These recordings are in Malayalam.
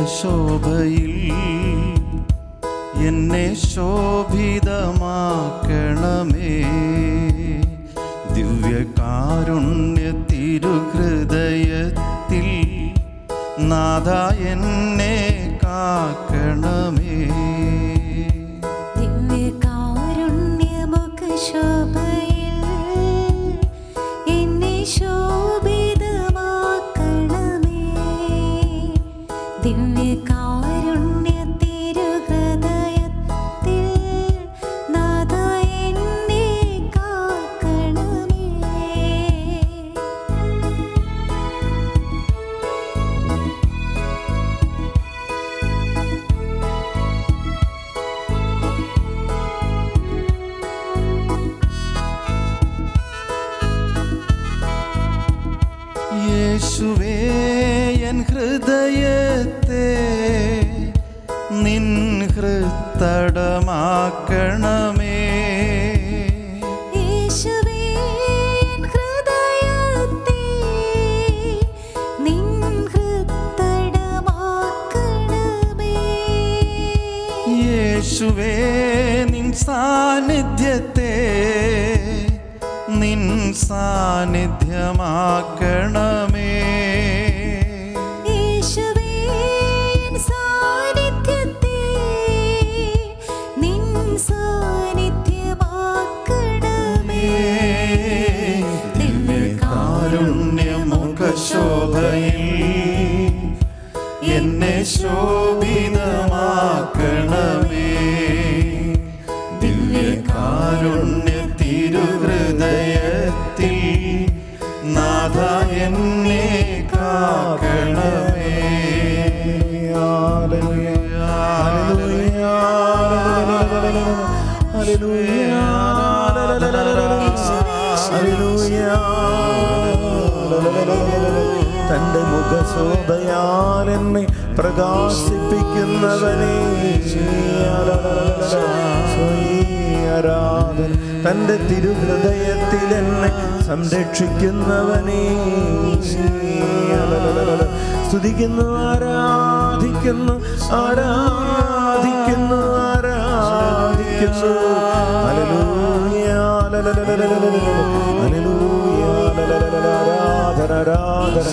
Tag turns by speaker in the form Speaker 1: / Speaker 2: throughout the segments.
Speaker 1: മുഖശോഭയിൽ എന്നെ ശോഭിതമാക്കണമേ. ദിവ്യകാരുണ്യ തിരുഹൃദയത്തിൽ നാഥ എന്നെ കാക്കണമേ.
Speaker 2: ദിവ്യകാരുണ്യ മുഖശോഭയിൽ എന്നെ ശോഭിതമാക്കണമേ. ദിവ്യകാരുണ്യ തിരുഹൃദയത്തിൽ നാഥ എന്നെ കാക്കണമേ.
Speaker 1: യേശുവേ എൻ ഹൃദയത്തെ നിൻ ഹൃത്തടമാക്കണമേ.
Speaker 2: യേശുവേ എൻ ഹൃദയത്തെ നിൻ ഹൃത്തടമാക്കണമേ.
Speaker 1: യേശുവേ നിൻ സാന്നിധ്യത്തെ നിൻ സാന്നിധ്യമാക്കണമേ.
Speaker 2: യേശുവേ എൻ സാന്നിധ്യത്തെ നിൻ സാന്നിധ്യമാക്കണമേ.
Speaker 1: ദിവ്യകാരുണ്യ മുഖശോഭയിൽ എന്നെ ശോഭിതമാക്കണമേ. ദിവ്യകാരുണ്യ തിരുഹൃദയത്തിൽ നാഥ എന്നെ കാക്കണമേ.
Speaker 3: തന്റെ മുഖശോഭയാൽ എന്നെ പ്രകാശിപ്പിക്കുന്നവനെ ആരാധന. തന്റെ തിരുഹൃദയത്തിൽ എന്നെ സംരക്ഷിക്കുന്നവനെ സ്തുതിക്കുന്നു, ആരാധിക്കുന്നു, ആരാധിക്കുന്നു, ആരാധിക്കുന്നു. ഹല്ലേലൂയ, ഹല്ലേലൂയ, ആരാധന, ആരാധന,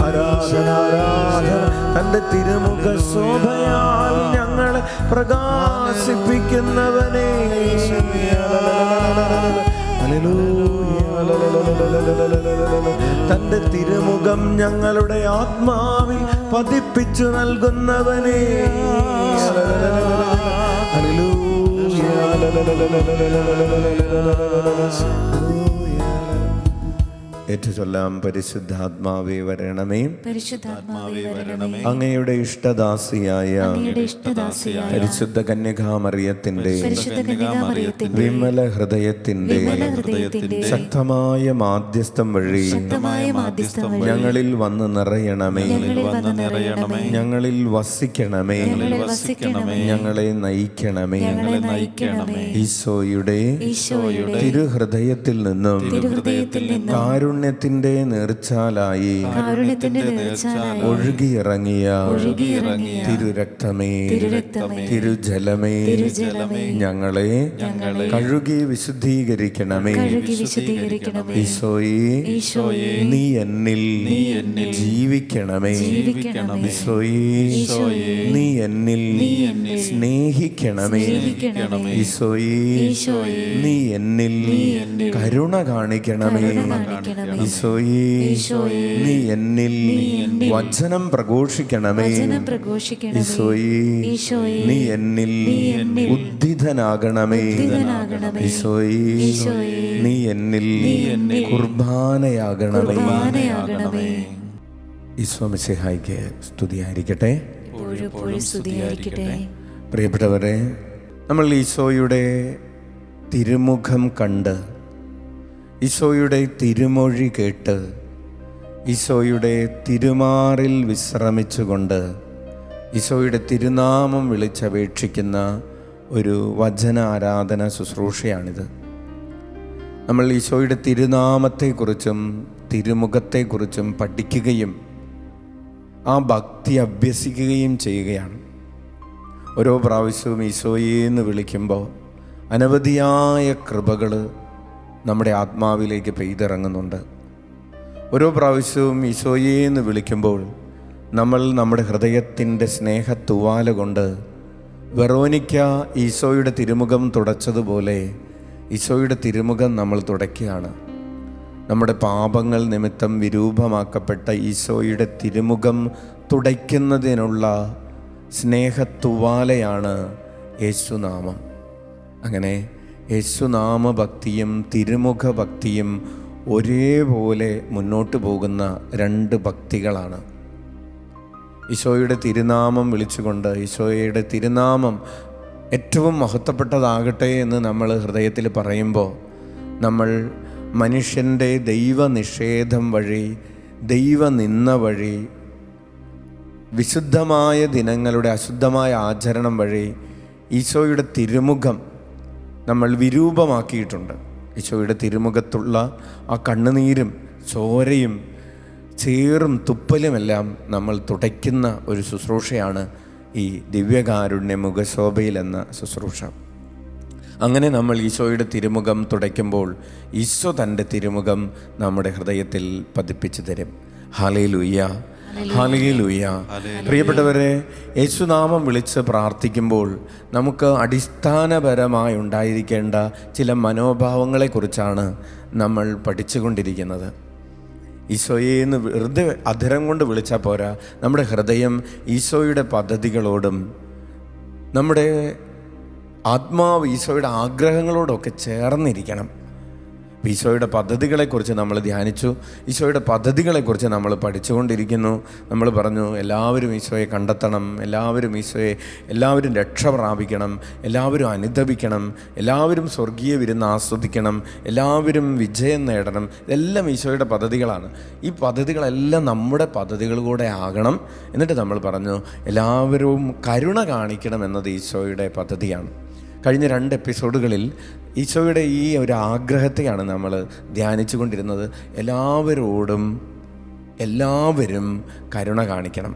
Speaker 3: ആരാധന, ആരാധന. തന്റെ തിരുമുഖ ശോഭയാൽ ഞങ്ങളെ പ്രകാശിപ്പിക്കുന്നവനെ തന്റെ തിരുമുഖം ഞങ്ങളുടെ ആത്മാവിൽ പതിപ്പിച്ചു നൽകുന്നവനെ ഏറ്റുചൊല്ലാം. പരിശുദ്ധാത്മാവേ വരണമേ,
Speaker 2: പരിശുദ്ധാത്മാവേ വരണമേ.
Speaker 3: അങ്ങയുടെ ഇഷ്ടദാസിയായ പരിശുദ്ധ കന്യകാമറിയത്തിന്റെ വിമല ഹൃദയത്തിന്റെ ശക്തമായ മാധ്യസ്ഥം വഴി ഞങ്ങളിൽ വന്ന് നിറയണമേ, ഞങ്ങളിൽ വസിക്കണമേ, ഞങ്ങളെ നയിക്കണമേ. ഈശോയുടെ തിരുഹൃദയത്തിൽ നിന്നും കാരുണ്യത്തിന്റെ നീർച്ചാലായി ഒഴുകിയിറങ്ങിയ തിരുരക്തമേ, തിരുജലമേ, ഞങ്ങളെ കഴുകി വിശുദ്ധീകരിക്കണമേ. ഈശോയേ, നീ എന്നിൽ ജീവിക്കണമേ. ഈശോയേ, നീ എന്നിൽ സ്നേഹിക്കണമേ. ഈശോയേ, നീ എന്നിൽ കരുണ കാണിക്കണമേ. ഈശോയേ, നീ എന്നിൽ വചനം പ്രഘോഷിക്കണമേ. ഈശോയേ, നീ എന്നിൽ ഉദ്ധിതനാകണമേ. ഈശോയേ, നീ എന്നിൽ കുർബാനയാകണമേ. ഈശോ മിശിഹായ്ക്ക് സ്തുതിയായിരിക്കട്ടെ. പ്രിയപ്പെട്ടവരെ, നമ്മൾ ഈശോയുടെ തിരുമുഖം കണ്ട്, ഈശോയുടെ തിരുമൊഴി കേട്ട്, ഈശോയുടെ തിരുമാറിൽ വിശ്രമിച്ചുകൊണ്ട് ഈശോയുടെ തിരുനാമം വിളിച്ചപേക്ഷിക്കുന്ന ഒരു വചന ആരാധന ശുശ്രൂഷയാണിത്. നമ്മൾ ഈശോയുടെ തിരുനാമത്തെക്കുറിച്ചും തിരുമുഖത്തെക്കുറിച്ചും പഠിക്കുകയും ആ ഭക്തി അഭ്യസിക്കുകയും ചെയ്യുകയാണ്. ഓരോ പ്രാവശ്യവും ഈശോയെ എന്ന് വിളിക്കുമ്പോൾ അനവധിയായ കൃപകൾ നമ്മുടെ ആത്മാവിലേക്ക് പെയ്തിറങ്ങുന്നുണ്ട്. ഓരോ പ്രാവശ്യവും ഈശോയെ എന്ന് വിളിക്കുമ്പോൾ നമ്മൾ നമ്മുടെ ഹൃദയത്തിൻ്റെ സ്നേഹത്തൂവാല കൊണ്ട് വെറോനിക്ക ഈശോയുടെ തിരുമുഖം തുടച്ചതുപോലെ ഈശോയുടെ തിരുമുഖം നമ്മൾ തുടയ്ക്കുകയാണ്. നമ്മുടെ പാപങ്ങൾ നിമിത്തം വിരൂപമാക്കപ്പെട്ട ഈശോയുടെ തിരുമുഖം തുടയ്ക്കുന്നതിനുള്ള സ്നേഹത്തൂവാലയാണ് യേശുനാമം. അങ്ങനെ യേശുനാമ ഭക്തിയും തിരുമുഖ ഭക്തിയും ഒരേപോലെ മുന്നോട്ട് പോകുന്ന രണ്ട് ഭക്തികളാണ്. ഈശോയുടെ തിരുനാമം വിളിച്ചുകൊണ്ട് ഈശോയുടെ തിരുനാമം ഏറ്റവും മഹത്വപ്പെട്ടതാകട്ടെ എന്ന് നമ്മൾ ഹൃദയത്തിൽ പറയുമ്പോൾ നമ്മൾ മനുഷ്യൻ്റെ ദൈവനിഷേധം വഴി, ദൈവനിന്ദ വഴി, വിശുദ്ധമായ ദിനങ്ങളുടെ അശുദ്ധമായ ആചരണം വഴി ഈശോയുടെ തിരുമുഖം നമ്മൾ വിരൂപമാക്കിയിട്ടുണ്ട്. ഈശോയുടെ തിരുമുഖത്തുള്ള ആ കണ്ണുനീരും ചോരയും ചേറും തുപ്പലുമെല്ലാം നമ്മൾ തുടയ്ക്കുന്ന ഒരു ശുശ്രൂഷയാണ് ഈ ദിവ്യകാരുണ്യ മുഖശോഭയിൽ എന്ന ശുശ്രൂഷ. അങ്ങനെ നമ്മൾ ഈശോയുടെ തിരുമുഖം തുടയ്ക്കുമ്പോൾ ഈശോ തൻ്റെ തിരുമുഖം നമ്മുടെ ഹൃദയത്തിൽ പതിപ്പിച്ചു തരും. Hallelujah, hallelujah. പ്രിയപ്പെട്ടവരെ, യേശുനാമം വിളിച്ച് പ്രാർത്ഥിക്കുമ്പോൾ നമുക്ക് അടിസ്ഥാനപരമായി ഉണ്ടായിരിക്കേണ്ട ചില മനോഭാവങ്ങളെക്കുറിച്ചാണ് നമ്മൾ പഠിച്ചുകൊണ്ടിരിക്കുന്നത്. ഈശോയെ എന്ന് വെറുതെ അധരം കൊണ്ട് വിളിച്ചാൽ പോരാ, നമ്മുടെ ഹൃദയം ഈശോയുടെ പദ്ധതികളോടും നമ്മുടെ ആത്മാവ് ഈശോയുടെ ആഗ്രഹങ്ങളോടൊക്കെ ചേർന്നിരിക്കണം. ഈശോയുടെ പദ്ധതികളെക്കുറിച്ച് നമ്മൾ ധ്യാനിച്ചു. ഈശോയുടെ പദ്ധതികളെക്കുറിച്ച് നമ്മൾ പഠിച്ചുകൊണ്ടിരിക്കുന്നു. നമ്മൾ പറഞ്ഞു എല്ലാവരും ഈശോയെ കണ്ടെത്തണം, എല്ലാവരും രക്ഷ പ്രാപിക്കണം, എല്ലാവരും അനുദപിക്കണം, എല്ലാവരും സ്വർഗീയ വിരുന്ന് ആസ്വദിക്കണം, എല്ലാവരും വിജയം നേടണം. ഇതെല്ലാം ഈശോയുടെ പദ്ധതികളാണ്. ഈ പദ്ധതികളെല്ലാം നമ്മുടെ പദ്ധതികൾ കൂടെ ആകണം. എന്നിട്ട് നമ്മൾ പറഞ്ഞു എല്ലാവരും കരുണ കാണിക്കണം എന്നത് ഈശോയുടെ പദ്ധതിയാണ്. കഴിഞ്ഞ 2 എപ്പിസോഡുകളിൽ ഈശോയുടെ ഈ ഒരു ആഗ്രഹത്തെയാണ് നമ്മൾ ധ്യാനിച്ചു കൊണ്ടിരുന്നത്. എല്ലാവരും കരുണ കാണിക്കണം.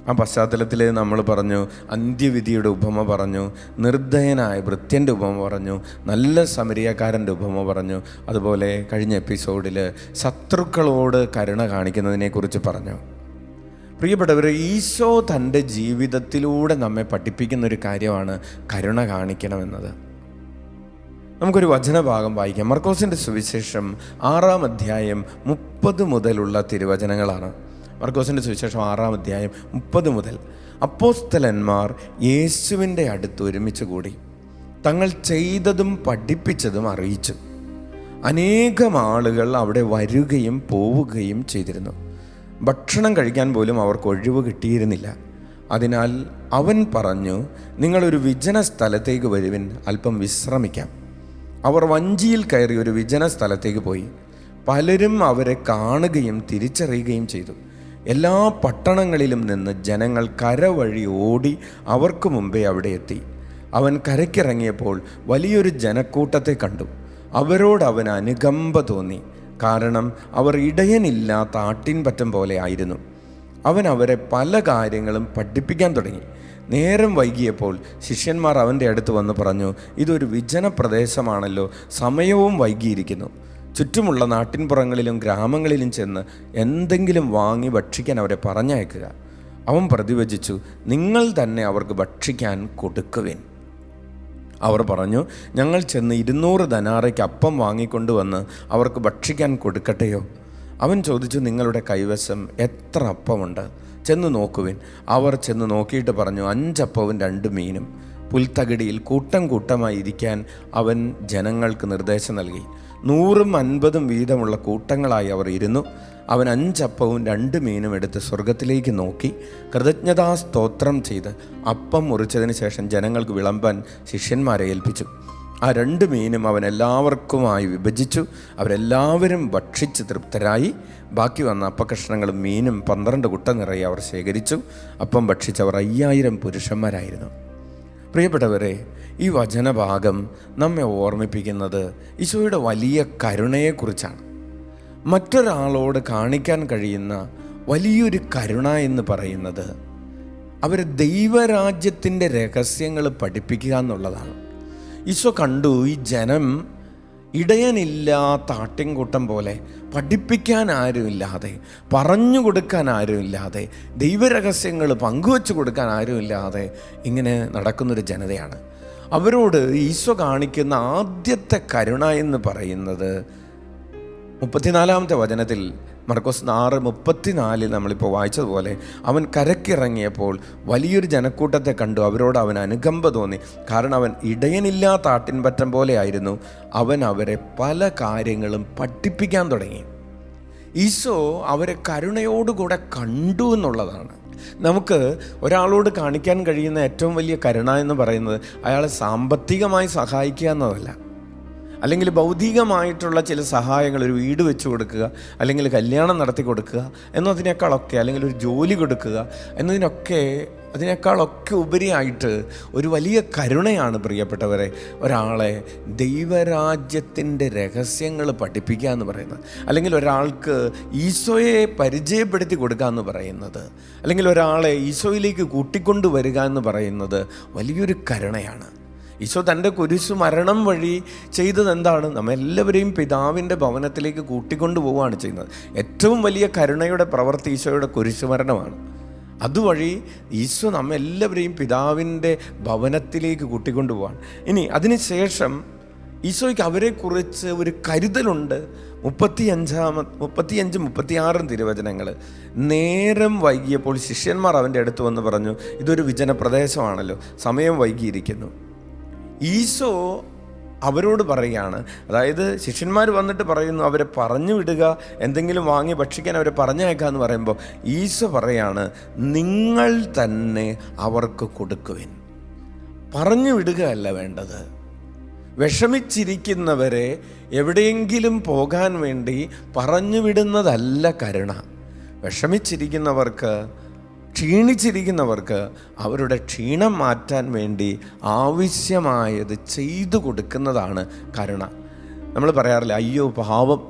Speaker 3: ആ പശ്ചാത്തലത്തിൽ നമ്മൾ പറഞ്ഞു, അന്ത്യവിധിയുടെ ഉപമ പറഞ്ഞു, നിർദ്ദയനായ ഭൃത്യൻ്റെ ഉപമ പറഞ്ഞു, നല്ല സമരിയക്കാരൻ്റെ ഉപമ പറഞ്ഞു. അതുപോലെ കഴിഞ്ഞ എപ്പിസോഡിൽ ശത്രുക്കളോട് കരുണ കാണിക്കുന്നതിനെക്കുറിച്ച് പറഞ്ഞു. പ്രിയപ്പെട്ടവർ, ഈശോ തൻ്റെ ജീവിതത്തിലൂടെ നമ്മെ പഠിപ്പിക്കുന്നൊരു കാര്യമാണ് കരുണ കാണിക്കണമെന്നത്. നമുക്കൊരു വചനഭാഗം വായിക്കാം. മർക്കോസിൻ്റെ സുവിശേഷം 6-ാം അധ്യായം 30 മുതലുള്ള തിരുവചനങ്ങളാണ്. മർക്കോസിൻ്റെ സുവിശേഷം 6-ാം അധ്യായം 30 മുതൽ. അപ്പോസ്തലന്മാർ യേശുവിൻ്റെ അടുത്ത് ഒരുമിച്ച് കൂടി തങ്ങൾ ചെയ്തതും പഠിപ്പിച്ചതും അറിയിച്ചു. അനേകം ആളുകൾ അവിടെ വരികയും പോവുകയും ചെയ്തിരുന്നു. ഭക്ഷണം കഴിക്കാൻ പോലും അവർക്ക് ഒഴിവ് കിട്ടിയിരുന്നില്ല. അതിനാൽ അവൻ പറഞ്ഞു, നിങ്ങളൊരു വിജന സ്ഥലത്തേക്ക് വരുവിൻ, അല്പം വിശ്രമിക്കാം. അവർ വഞ്ചിയിൽ കയറി ഒരു വിജന സ്ഥലത്തേക്ക് പോയി. പലരും അവരെ കാണുകയും തിരിച്ചറിയുകയും ചെയ്തു. എല്ലാ പട്ടണങ്ങളിലും നിന്ന് ജനങ്ങൾ കരവഴി ഓടി അവർക്ക് മുമ്പേ അവിടെ എത്തി. അവൻ കരയ്ക്കിറങ്ങിയപ്പോൾ വലിയൊരു ജനക്കൂട്ടത്തെ കണ്ടു. അവരോട് അവന് അനുകമ്പ തോന്നി, കാരണം അവർ ഇടയനില്ലാത്ത ആട്ടിൻപറ്റം പോലെ ആയിരുന്നു. അവൻ അവരെ പല കാര്യങ്ങളും പഠിപ്പിക്കാൻ തുടങ്ങി. നേരം വൈകിയപ്പോൾ ശിഷ്യന്മാർ അവൻ്റെ അടുത്ത് വന്ന് പറഞ്ഞു, ഇതൊരു വിജന പ്രദേശമാണല്ലോ, സമയവും വൈകിയിരിക്കുന്നു. ചുറ്റുമുള്ള നാട്ടിൻപുറങ്ങളിലും ഗ്രാമങ്ങളിലും ചെന്ന് എന്തെങ്കിലും വാങ്ങി ഭക്ഷിക്കാൻ അവരെ പറഞ്ഞയക്കുക. അവൻ പ്രതിവചിച്ചു, നിങ്ങൾ തന്നെ അവർക്ക് ഭക്ഷിക്കാൻ കൊടുക്കുവിൻ. അവർ പറഞ്ഞു, ഞങ്ങൾ ചെന്ന് 200 ധനാറയ്ക്ക് അപ്പം വാങ്ങിക്കൊണ്ടുവന്ന് അവർക്ക് ഭക്ഷിക്കാൻ കൊടുക്കട്ടെയോ? അവൻ ചോദിച്ചു, നിങ്ങളുടെ കൈവശം എത്ര അപ്പമുണ്ട്? ചെന്ന് നോക്കുവിൻ. അവർ ചെന്ന് നോക്കിയിട്ട് പറഞ്ഞു, 5 അപ്പവും 2 മീനും. പുൽത്തകിടിയിൽ കൂട്ടം കൂട്ടമായി ഇരിക്കാൻ അവൻ ജനങ്ങൾക്ക് നിർദ്ദേശം നൽകി. 100ഉം 50ഉം വീതമുള്ള കൂട്ടങ്ങളായി അവർ ഇരുന്നു. അവൻ 5 അപ്പവും 2 മീനും എടുത്ത് സ്വർഗത്തിലേക്ക് നോക്കി കൃതജ്ഞതാ സ്തോത്രം ചെയ്ത് അപ്പം മുറിച്ചതിന് ശേഷം ജനങ്ങൾക്ക് വിളമ്പാൻ ശിഷ്യന്മാരെ ഏൽപ്പിച്ചു. ആ 2 മീനും അവൻ എല്ലാവർക്കുമായി വിഭജിച്ചു. അവരെല്ലാവരും ഭക്ഷിച്ച് തൃപ്തരായി. ബാക്കി വന്ന അപ്പക്കഷ്ണങ്ങളും മീനും 12 കുട്ട നിറയെ അവർ ശേഖരിച്ചു. അപ്പം ഭക്ഷിച്ചവർ 5000 പുരുഷന്മാരായിരുന്നു. പ്രിയപ്പെട്ടവരെ, ഈ വചനഭാഗം നമ്മെ ഓർമ്മിപ്പിക്കുന്നത് ഈശോയുടെ വലിയ കരുണയെക്കുറിച്ചാണ്. മറ്റൊരാളോട് കാണിക്കാൻ കഴിയുന്ന വലിയൊരു കരുണ എന്ന് പറയുന്നത് അവരെ ദൈവരാജ്യത്തിൻ്റെ രഹസ്യങ്ങൾ പഠിപ്പിക്കുക എന്നുള്ളതാണ്. ഈശോ കണ്ടു ഈ ജനം ഇടയനില്ലാത്ത ആട്ടിൻകൂട്ടം പോലെ പഠിപ്പിക്കാൻ ആരുമില്ലാതെ, പറഞ്ഞു കൊടുക്കാൻ ആരുമില്ലാതെ, ദൈവരഹസ്യങ്ങൾ പങ്കുവെച്ച് കൊടുക്കാൻ ആരുമില്ലാതെ ഇങ്ങനെ നടക്കുന്നൊരു ജനതയാണ്. അവരോട് ഈശോ കാണിക്കുന്ന ആദ്യത്തെ കരുണ എന്ന് പറയുന്നത് 34-ാമത്തെ വചനത്തിൽ, മർക്കോസ് 6:34 നമ്മളിപ്പോൾ വായിച്ചതുപോലെ, അവൻ കരക്കിറങ്ങിയപ്പോൾ വലിയൊരു ജനക്കൂട്ടത്തെ കണ്ടു. അവരോട് അവൻ അനുകമ്പ തോന്നി. കാരണം അവൻ ഇടയനില്ലാത്ത ആട്ടിൻപറ്റം പോലെ ആയിരുന്നു. അവൻ അവരെ പല കാര്യങ്ങളും പഠിപ്പിക്കാൻ തുടങ്ങി. ഈശോ അവരെ കരുണയോടുകൂടെ കണ്ടു എന്നുള്ളതാണ്. നമുക്ക് ഒരാളോട് കാണിക്കാൻ കഴിയുന്ന ഏറ്റവും വലിയ കരുണ എന്ന് പറയുന്നത് അയാളെ സാമ്പത്തികമായി സഹായിക്കുക എന്നതല്ല, അല്ലെങ്കിൽ ഭൗതികമായിട്ടുള്ള ചില സഹായങ്ങൾ, ഒരു വീട് വെച്ച് കൊടുക്കുക, അല്ലെങ്കിൽ കല്യാണം നടത്തി കൊടുക്കുക എന്നതിനേക്കാളൊക്കെ, അല്ലെങ്കിൽ ഒരു ജോലി കൊടുക്കുക അതിനേക്കാളൊക്കെ ഉപരിയായിട്ട് ഒരു വലിയ കരുണയാണ് പ്രിയപ്പെട്ടവരെ ഒരാളെ ദൈവരാജ്യത്തിൻ്റെ രഹസ്യങ്ങൾ പഠിപ്പിക്കുക എന്ന് പറയുന്നത്, അല്ലെങ്കിൽ ഒരാൾക്ക് ഈശോയെ പരിചയപ്പെടുത്തി കൊടുക്കുക എന്ന് പറയുന്നത്, അല്ലെങ്കിൽ ഒരാളെ ഈശോയിലേക്ക് കൂട്ടിക്കൊണ്ടു വരിക എന്ന് പറയുന്നത് വലിയൊരു കരുണയാണ്. ഈശോ തൻ്റെ കുരിശു മരണം വഴി ചെയ്തത് എന്താണ്? നമ്മെല്ലാവരെയും പിതാവിൻ്റെ ഭവനത്തിലേക്ക് കൂട്ടിക്കൊണ്ടു പോവുകയാണ് ചെയ്യുന്നത്. ഏറ്റവും വലിയ കരുണയുടെ പ്രവൃത്തി ഈശോയുടെ കുരിശുമരണമാണ്. അതുവഴി ഈശോ നമ്മെല്ലാവരെയും പിതാവിൻ്റെ ഭവനത്തിലേക്ക് കൂട്ടിക്കൊണ്ടു പോവാണ്. ഇനി അതിനുശേഷം ഈശോയ്ക്ക് അവരെക്കുറിച്ച് ഒരു കരുതലുണ്ട്. 35-36 തിരുവചനങ്ങൾ. നേരം വൈകിയപ്പോൾ ശിഷ്യന്മാർ അവൻ്റെ അടുത്ത് വന്ന് പറഞ്ഞു, ഇതൊരു വിജന പ്രദേശമാണല്ലോ, സമയം വൈകിയിരിക്കുന്നു. ഈശോ അവരോട് പറയുകയാണ്, അതായത് ശിഷ്യന്മാർ വന്നിട്ട് പറയുന്നു അവരെ പറഞ്ഞു വിടുക, എന്തെങ്കിലും വാങ്ങി ഭക്ഷിക്കാൻ അവരെ പറഞ്ഞയക്കാമെന്ന് പറയുമ്പോൾ ഈശോ പറയാണ്, നിങ്ങൾ തന്നെ അവർക്ക് കൊടുക്കുവിൻ. പറഞ്ഞു വിടുകയല്ല വേണ്ടത്. വിഷമിച്ചിരിക്കുന്നവരെ എവിടെയെങ്കിലും പോകാൻ വേണ്ടി പറഞ്ഞു വിടുന്നതല്ല കരുണ. വിഷമിച്ചിരിക്കുന്നവർക്ക്, ക്ഷീണിച്ചിരിക്കുന്നവർക്ക് അവരുടെ ക്ഷീണം മാറ്റാൻ വേണ്ടി ആവശ്യമായത് ചെയ്തു കൊടുക്കുന്നതാണ് കരുണ. നമ്മൾ പറയാറില്ല അയ്യോ പാവം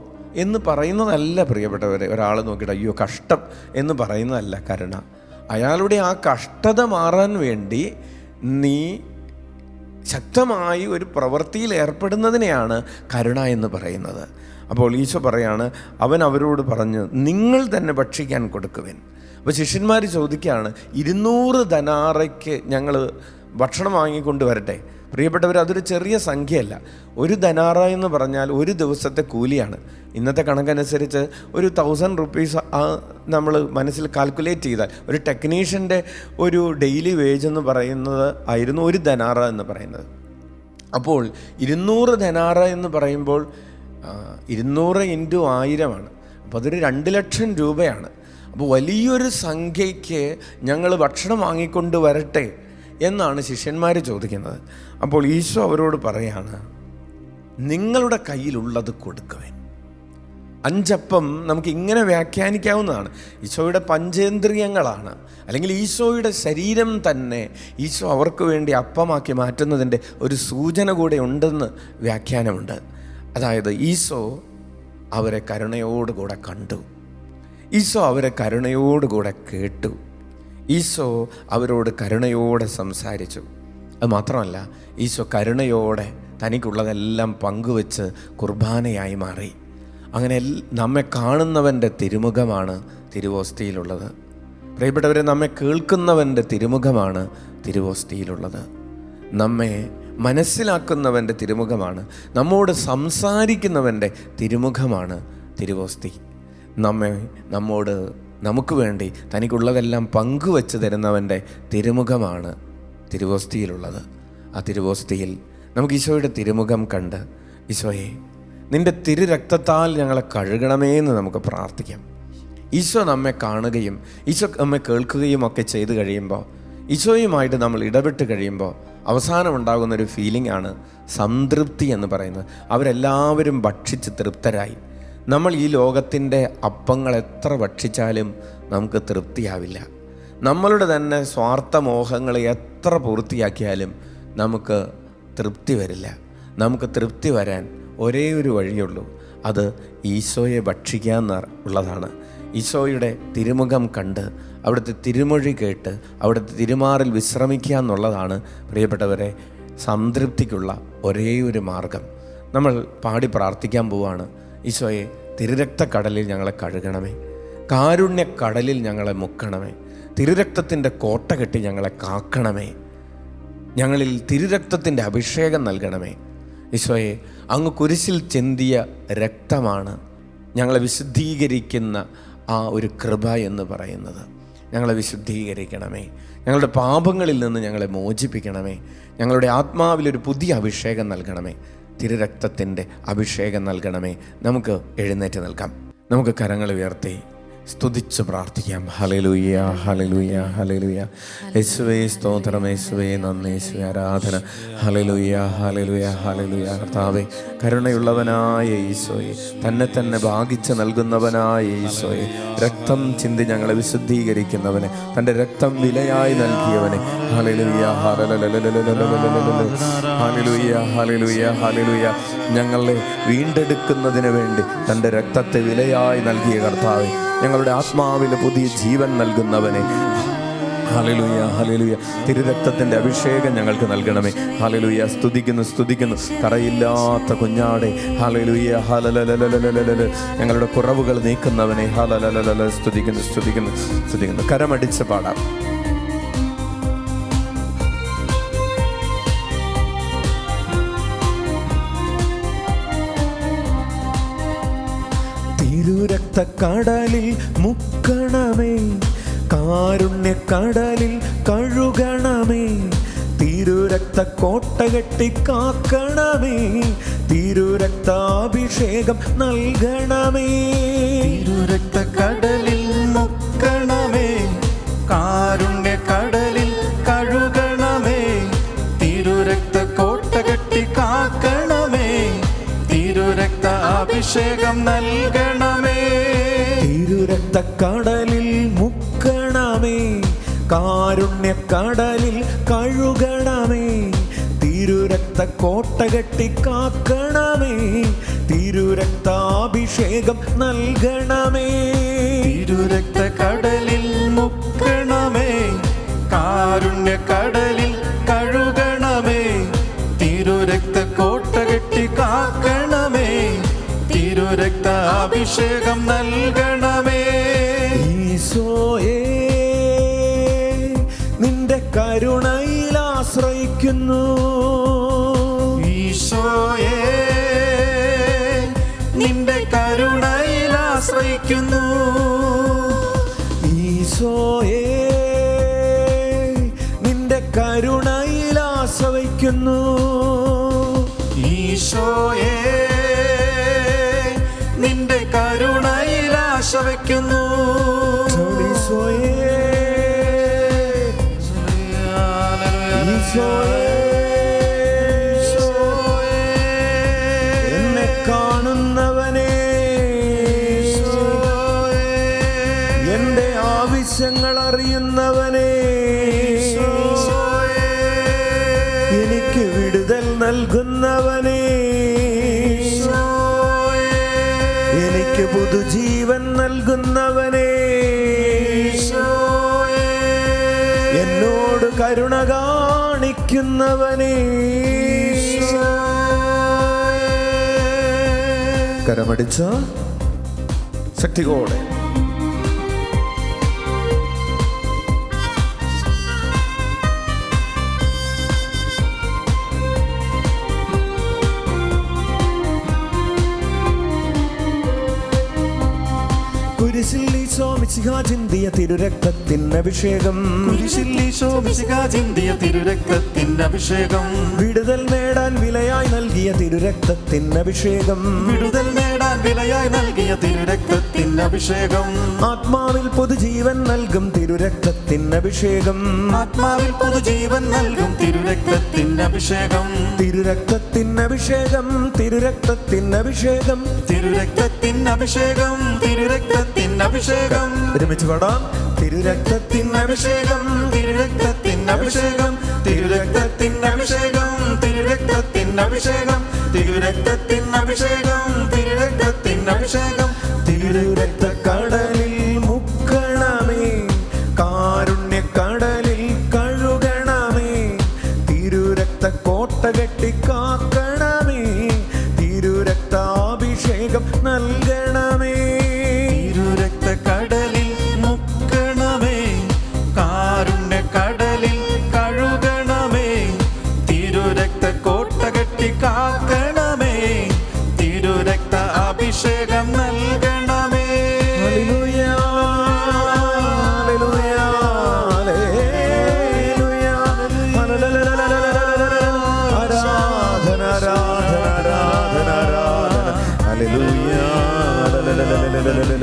Speaker 3: എന്ന് പറയുന്നതല്ല പ്രിയപ്പെട്ടവരെ. ഒരാൾ നോക്കിയിട്ട് അയ്യോ കഷ്ടം എന്ന് പറയുന്നതല്ല കരുണ. അയാളുടെ ആ കഷ്ടത മാറാൻ വേണ്ടി നീ ശക്തമായി ഒരു പ്രവൃത്തിയിൽ ഏർപ്പെടുന്നതിനെയാണ് കരുണ എന്ന് പറയുന്നത്. അപ്പോൾ ഈശോ പറയാണ്, അവൻ അവരോട് പറഞ്ഞു, നിങ്ങൾ തന്നെ ഭക്ഷിക്കാൻ കൊടുക്കുവിൻ. അപ്പോൾ ശിഷ്യന്മാർ ചോദിക്കുകയാണ്, 200 ദനാറയ്ക്ക് ഞങ്ങൾ ഭക്ഷണം വാങ്ങിക്കൊണ്ട് വരട്ടെ? പ്രിയപ്പെട്ടവർ, അതൊരു ചെറിയ സംഖ്യയല്ല. 1 ദനാറ എന്ന് പറഞ്ഞാൽ ഒരു ദിവസത്തെ കൂലിയാണ്. ഇന്നത്തെ കണക്കനുസരിച്ച് ഒരു 1000 റുപ്പീസ് നമ്മൾ മനസ്സിൽ കാൽക്കുലേറ്റ് ചെയ്താൽ ഒരു ടെക്നീഷ്യൻ്റെ ഒരു ഡെയിലി വേജ് എന്ന് പറയുന്നത് ആയിരുന്നു 1 ദനാറ എന്ന് പറയുന്നത്. അപ്പോൾ 200 ദനാറ എന്ന് പറയുമ്പോൾ 200 × 1000 അപ്പോൾ അതൊരു 2 ലക്ഷം രൂപയാണ്. അപ്പോൾ വലിയൊരു സംഖ്യയ്ക്ക് ഞങ്ങൾ ഭക്ഷണം വാങ്ങിക്കൊണ്ട് വരട്ടെ എന്നാണ് ശിഷ്യന്മാർ ചോദിക്കുന്നത്. അപ്പോൾ ഈശോ അവരോട് പറയാണ്, നിങ്ങളുടെ കയ്യിലുള്ളത് കൊടുക്കുവാൻ. 5 അപ്പം നമുക്ക് ഇങ്ങനെ വ്യാഖ്യാനിക്കാവുന്നതാണ്. ഈശോയുടെ പഞ്ചേന്ദ്രിയങ്ങളാണ്, അല്ലെങ്കിൽ ഈശോയുടെ ശരീരം തന്നെ ഈശോ അവർക്ക് വേണ്ടി അപ്പമാക്കി മാറ്റുന്നതിൻ്റെ ഒരു സൂചന കൂടെ ഉണ്ടെന്ന് വ്യാഖ്യാനമുണ്ട്. അതായത് ഈശോ അവരെ കരുണയോടുകൂടെ കണ്ടു, ഈശോ അവരെ കരുണയോടുകൂടെ കേട്ടു, ഈശോ അവരോട് കരുണയോടെ സംസാരിച്ചു. അത് മാത്രമല്ല, ഈശോ കരുണയോടെ തനിക്കുള്ളതെല്ലാം പങ്കുവെച്ച് കുർബാനയായി മാറി. അങ്ങനെ നമ്മെ കാണുന്നവൻ്റെ തിരുമുഖമാണ് തിരുവോസ്തിയിലുള്ളത്. പ്രിയപ്പെട്ടവരെ, നമ്മെ കേൾക്കുന്നവൻ്റെ തിരുമുഖമാണ് തിരുവോസ്തിയിലുള്ളത്. നമ്മെ മനസ്സിലാക്കുന്നവൻ്റെ തിരുമുഖമാണ്, നമ്മോട് സംസാരിക്കുന്നവൻ്റെ തിരുമുഖമാണ് തിരുവോസ്തി. നമുക്ക് വേണ്ടി തനിക്കുള്ളതെല്ലാം പങ്കുവെച്ച് തരുന്നവൻ്റെ തിരുമുഖമാണ് തിരുവോസ്തിയിലുള്ളത്. ആ തിരുവോസ്തിയിൽ നമുക്ക് ഈശോയുടെ തിരുമുഖം കണ്ട്, ഈശോയെ നിൻ്റെ തിരുരക്തത്താൽ ഞങ്ങളെ കഴുകണമേ എന്ന് നമുക്ക് പ്രാർത്ഥിക്കാം. ഈശോ നമ്മെ കാണുകയും ഈശോ നമ്മെ കേൾക്കുകയും ഒക്കെ ചെയ്തു കഴിയുമ്പോൾ, ഈശോയുമായിട്ട് നമ്മൾ ഇടപെട്ട് കഴിയുമ്പോൾ അവസാനം ഉണ്ടാകുന്നൊരു ഫീലിംഗ് ആണ് സംതൃപ്തി എന്ന് പറയുന്നത്. അവരെല്ലാവരും ഭക്ഷിച്ച് തൃപ്തരായി. നമ്മൾ ഈ ലോകത്തിൻ്റെ അപ്പങ്ങൾ എത്ര ഭക്ഷിച്ചാലും നമുക്ക് തൃപ്തിയാവില്ല. നമ്മളുടെ തന്നെ സ്വാർത്ഥ മോഹങ്ങളെ എത്ര പൂർത്തിയാക്കിയാലും നമുക്ക് തൃപ്തി വരില്ല. നമുക്ക് തൃപ്തി വരാൻ ഒരേ ഒരു വഴിയുള്ളൂ, അത് ഈശോയെ ഭക്ഷിക്കുക എന്നുള്ളതാണ്. ഈശോയുടെ തിരുമുഖം കണ്ട് അവിടുത്തെ തിരുമൊഴി കേട്ട് അവിടുത്തെ തിരുമാറിൽ വിശ്രമിക്കുക എന്നുള്ളതാണ് പ്രിയപ്പെട്ടവരെ സംതൃപ്തിക്കുള്ള ഒരേ ഒരു മാർഗം. നമ്മൾ പാടി പ്രാർത്ഥിക്കാൻ പോവാണ്. ഈശോയെ, തിരുരക്തക്കടലിൽ ഞങ്ങളെ കഴുകണമേ, കാരുണ്യക്കടലിൽ ഞങ്ങളെ മുക്കണമേ, തിരുരക്തത്തിൻ്റെ കോട്ട കെട്ടി ഞങ്ങളെ കാക്കണമേ, ഞങ്ങളിൽ തിരുരക്തത്തിൻ്റെ അഭിഷേകം നൽകണമേ. ഈശോയെ, അങ്ങ് കുരിശിൽ ചിന്തിയ രക്തമാണ് ഞങ്ങളെ വിശുദ്ധീകരിക്കുന്ന ആ ഒരു കൃപ എന്ന് പറയുന്നത്. ഞങ്ങളെ വിശുദ്ധീകരിക്കണമേ, ഞങ്ങളുടെ പാപങ്ങളിൽ നിന്ന് ഞങ്ങളെ മോചിപ്പിക്കണമേ, ഞങ്ങളുടെ ആത്മാവിലൊരു പുതിയ അഭിഷേകം നൽകണമേ, തിരുരക്തത്തിൻ്റെ അഭിഷേകം നൽകണമേ. നമുക്ക് എഴുന്നേറ്റ് നിൽക്കാം, നമുക്ക് കരങ്ങൾ ഉയർത്തി സ്തുതിച്ച് പ്രാർത്ഥിക്കാം. ഹല്ലേലൂയ, ഹല്ലേലൂയ, ഹല്ലേലൂയ. യേശുവേ സ്തോത്രം, യേശുവേ നന്ദി, യേശുവേ ആരാധന. ഹല്ലേലൂയ, ഹല്ലേലൂയ, ഹല്ലേലൂയ. കർത്താവേ, കരുണയുള്ളവനായ ഈശോയെ, തന്നെ തന്നെ ഭാഗിച്ച് നൽകുന്നവനായ ഈശോയെ, രക്തം ചിന്തി ഞങ്ങളെ വിശുദ്ധീകരിക്കുന്നവനെ, തൻ്റെ രക്തം വിലയായി നൽകിയവനെ. ഹല്ലേലൂയ, ഹല്ലേലൂയ, ഹല്ലേലൂയ, ഹല്ലേലൂയ. ഞങ്ങളെ വീണ്ടെടുക്കുന്നതിന് വേണ്ടി തൻ്റെ രക്തത്തെ വിലയായി നൽകിയ കർത്താവേ, ഞങ്ങളുടെ ആത്മാവിന് പുതിയ ജീവൻ നൽകുന്നവനെ. Hallelujah, hallelujah. തിരുരക്തത്തിൻ്റെ അഭിഷേകം ഞങ്ങൾക്ക് നൽകണമേ. ഹല്ലേലൂയ. സ്തുതിക്കുന്നു. കറയില്ലാത്ത കുഞ്ഞാടെ. ഹല്ലേലൂയ, ഹല്ലേലൂയ. ഞങ്ങളുടെ കുറവുകൾ നീക്കുന്നവനെ. ഹല്ലേലൂയ. സ്തുതിക്കുന്നു. കരമടിച്ച് പാടാം. തിരുരക്തക്കടലിൽ മുക്കണമേ, കാരുണ്യക്കടലിൽ കഴുകണമേ, തിരുരക്ത കോട്ട കെട്ടി കാക്കണമേ, തിരുരക്താഭിഷേകം നൽകണമേ.
Speaker 1: തിരുരക്തക്കടലിൽ മുക്കണമേ, കാരുണ്യക്കടലിൽ കഴുകണമേ, തിരുരക്ത കോട്ട കെട്ടി കാക്കണമേ, തിരുരക്ത അഭിഷേകം നൽകണമേ.
Speaker 3: തിരുരക്തക്കടലിൽ മുക്കണമേ, കാരുണ്യക്കടലിൽ കഴുകണമേ, തിരുരക്ത കോട്ട കെട്ടി കാക്കണമേ, തിരുരക്താഭിഷേകം നൽകണമേ.
Speaker 1: തിരുരക്തക്കടലിൽ മുക്കണമേ, കാരുണ്യക്കടലിൽ കഴുകണമേ, തിരുരക്ത കോട്ട കെട്ടി കാക്കണമേ, തിരുരക്ത അഭിഷേകം നൽകണമേ.
Speaker 3: ഈശോയേ, നിന്റെ കരുണയിൽ ആശ്രയിക്കുന്നു.
Speaker 1: ഈശോയേ, നിന്റെ കരുണയിൽ ആശ്രയിക്കുന്നു.
Speaker 3: ഈശോയേ, നിന്റെ കരുണയിൽ ആശ്രയിക്കുന്നു.
Speaker 1: ഈശോയേ, നിന്റെ കരുണയിൽ ആശ്രയിക്കുന്നു.
Speaker 3: ഈശോയേ, എന്നെ കാണുന്നവനെ, എന്റെ ആവശ്യങ്ങൾ അറിയുന്നവനെ, എനിക്ക് വിടുതൽ നൽകുന്നവനെ, എനിക്ക് പുതുജീവൻ നൽകുന്നവനെ, എന്നോട് കരുണ കാണിക്കുന്നവനെ. കരമടിച്ച ശക്തിയോടെ കുരിശിൽ ഈശോ മിശിഹാ ചിന്തിയ തിരുരക്തത്തിൻ്റെ അഭിഷേകം,
Speaker 1: കുരിശിൽ ഈശോ മിശിഹാ ചിന്തിയ തിരുരക്തത്തിൻ്റെ അഭിഷേകം,
Speaker 3: വിടുതൽ നേടാൻ വിലയായി നൽകിയ തിരുരക്തത്തിൻ്റെ അഭിഷേകം,
Speaker 1: വിടുതൽ നേടാൻ വിലയായി നൽകിയ തിരുരക്തത്തിൻ്റെ അഭിഷേകം,
Speaker 3: ആത്മാവിൽ പുതുജീവൻ നൽകും തിരുരക്തത്തിൻ്റെ അഭിഷേകം,
Speaker 1: ആത്മാവിൽ പുതുജീവൻ നൽകും തിരുരക്തത്തിൻ്റെ അഭിഷേകം,
Speaker 3: തിരുരക്തത്തിൻ്റെ അഭിഷേകം, തിരുരക്തത്തിൻ്റെ അഭിഷേകം,
Speaker 1: തിരുരക്തത്തിൻ്റെ അഭിഷേകം, തിരുരക്തത്തിൻ്റെ അഭിഷേകം.
Speaker 3: ഒരുമിച്ച് പാടാം.
Speaker 1: തിരുരക്തത്തിൻ്റെ അഭിഷേകം, തിരുരക്തത്തിൻ്റെ അഭിഷേകം, തിരുരക്തത്തിൻ്റെ അഭിഷേകം, തിരുരക്തത്തിൻ്റെ അഭിഷേകം, തിരുരക്തത്തിൻ്റെ അഭിഷേകം, തിരുരക്തത്തിൻ്റെ അഭിഷേകം,
Speaker 3: തിരുരക്തക്കടലിൽ